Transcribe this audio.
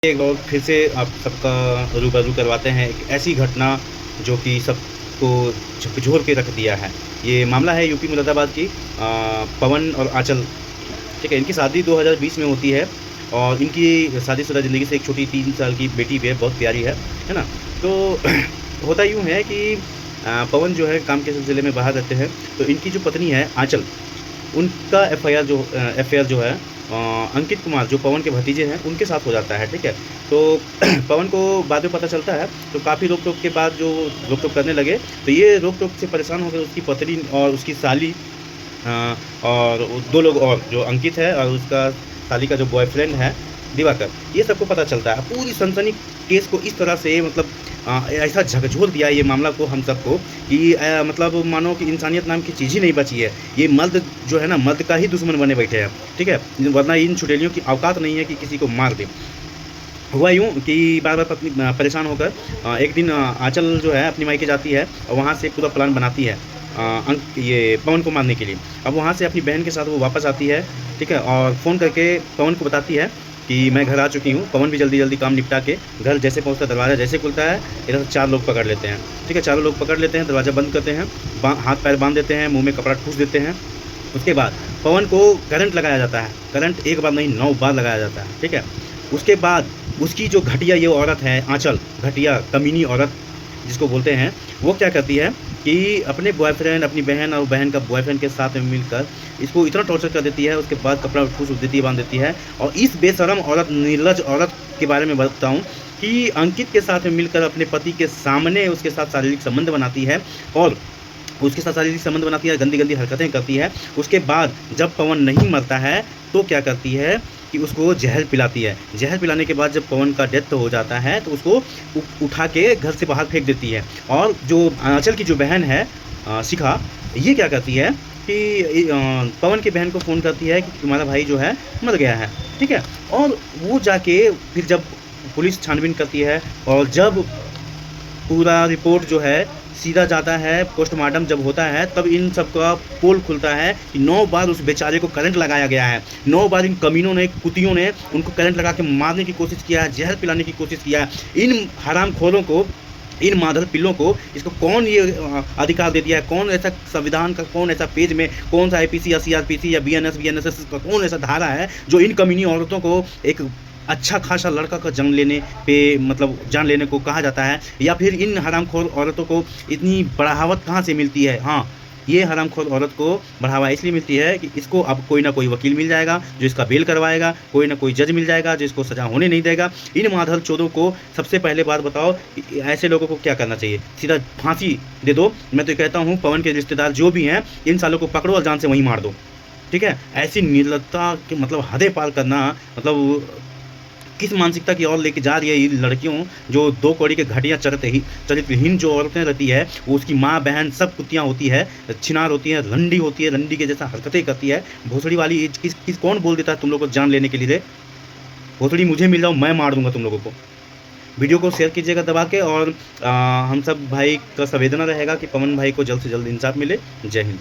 एक बार फिर से आप सबका रूबरू करवाते हैं एक ऐसी घटना जो कि सबको झकझोर के रख दिया है। ये मामला है यूपी मुरादाबाद की पवन और आंचल। ठीक है, इनकी शादी 2020 में होती है और इनकी शादीशुदा ज़िंदगी से एक छोटी 3 साल की बेटी भी है, बहुत प्यारी है ना? तो होता यूँ है कि पवन जो है काम के सिलसिले में बाहर रहते हैं, तो इनकी जो पत्नी है आंचल, उनका एफआईआर जो है अंकित कुमार जो पवन के भतीजे हैं उनके साथ हो जाता है। ठीक है, तो पवन को बाद में पता चलता है, तो काफ़ी रोक टोक के बाद जो रोक टोक करने लगे, तो ये रोक टोक से परेशान होकर उसकी पत्नी और उसकी साली और 2 लोग और जो अंकित है और उसका साली का जो बॉयफ्रेंड है दिवाकर, ये सबको पता चलता है। पूरी सनसनी केस को इस तरह से मतलब ऐसा झकझोर दिया ये मामला को हम सबको कि मतलब मानो कि इंसानियत नाम की चीज़ ही नहीं बची है। ये मर्द जो है ना, मर्द का ही दुश्मन बने बैठे हैं। ठीक है, वरना इन छुटेलियों की औकात नहीं है कि किसी को मार दे। हुआ यूँ कि बार-बार पत्नी परेशान होकर एक दिन आंचल जो है अपनी मायके जाती है और वहाँ से पूरा प्लान बनाती है ये पवन को मारने के लिए। अब वहाँ से अपनी बहन के साथ वो वापस आती है, ठीक है? और फ़ोन करके पवन को बताती है कि मैं घर आ चुकी हूँ। पवन भी जल्दी-जल्दी काम निपटा के घर जैसे पहुँचता, दरवाज़ा जैसे खुलता है, इधर से 4 लोग पकड़ लेते हैं, ठीक है? चारों लोग पकड़ लेते हैं, दरवाज़ा बंद करते हैं, हाथ-पैर बाँध देते हैं, मुँह में कपड़ा ठूँस देते हैं। उसके बाद पवन को करंट लगाया जाता है। करंट 1 बार नहीं 9 बार लगाया जाता है, ठीक है? उसके बाद उसकी जो घटिया ये औरत है आंचल, घटिया कमीनी औरत जिसको बोलते हैं, वो क्या करती है कि अपने बॉयफ्रेंड, अपनी बहन और बहन का बॉयफ्रेंड के साथ में मिलकर इसको इतना टॉर्चर कर देती है, उसके बाद कपड़ा ठूँस देती है, बाँध देती है। और इस बेशर्म औरत, निर्लज्ज औरत के बारे में बताऊँ कि अंकित के साथ में मिलकर अपने पति के सामने उसके साथ शारीरिक संबंध बनाती है और उसके साथ शारीरिक संबंध बनाती है, गंदी-गंदी हरकतें करती है। उसके बाद जब पवन नहीं मरता है, तो क्या करती है कि उसको जहर पिलाती है। जहर पिलाने के बाद जब पवन का डेथ हो जाता है, तो उसको उठा के घर से बाहर फेंक देती है। और जो आंचल की जो बहन है शिखा, ये क्या करती है कि पवन की बहन को फ़ोन करती है कि तुम्हारा भाई जो है मर गया है, ठीक है? और वो जाके फिर जब पुलिस छानबीन करती है और जब पूरा रिपोर्ट जो है सीधा जाता है, पोस्टमार्टम जब होता है, तब इन सब का पोल खुलता है कि 9 बार उस बेचारे को करंट लगाया गया है। 9 बार इन कमीनों ने, कुतियों ने उनको करंट लगा के मारने की कोशिश किया है, जहर पिलाने की कोशिश किया है। इन हरामखोरों को, इन मादर पिल्लों को, इसको कौन ये अधिकार दे दिया है? कौन ऐसा संविधान का कौन ऐसा पेज में, कौन सा आईपीसी या सीआरपीसी या बीएनएस का कौन ऐसा धारा है जो इन कमीनी औरतों को एक अच्छा खासा लड़का का जन्म लेने पे मतलब जान लेने को कहा जाता है? या फिर इन हरामखोर औरतों को इतनी बढ़ावत कहाँ से मिलती है? हाँ, ये हरामखोर औरत को बढ़ावा इसलिए मिलती है कि इसको अब कोई ना कोई वकील मिल जाएगा जो इसका बेल करवाएगा, कोई ना कोई जज मिल जाएगा जो इसको सज़ा होने नहीं देगा। इन माधर चोरों को सबसे पहले बात बताओ कि ऐसे लोगों को क्या करना चाहिए? सीधा फांसी दे दो। मैं तो कहता हूँ पवन के रिश्तेदार जो भी हैं, इन सालों को पकड़ो और जान से वहीं मार दो, ठीक है? ऐसी निर्लज्जता के मतलब हदें पार करना, मतलब किस मानसिकता की ओर लेके जा रही है ये लड़कियों, जो 2 कौड़ी के घटिया चरित्रहीन जो औरतें रहती है, वो उसकी माँ बहन सब कुत्तियाँ होती है, छिनार होती है, रंडी होती है, रंडी के जैसा हरकतें करती है। भोसड़ी वाली ये किस कौन बोल देता है तुम लोगों को जान लेने के लिए? रे भोसड़ी मुझे मिल जाओ, मैं मार दूंगा तुम लोगों को। वीडियो को शेयर कीजिएगा दबा के और हम सब भाई का संवेदना रहेगा कि पवन भाई को जल्द से जल्द इंसाफ मिले। जय हिंद।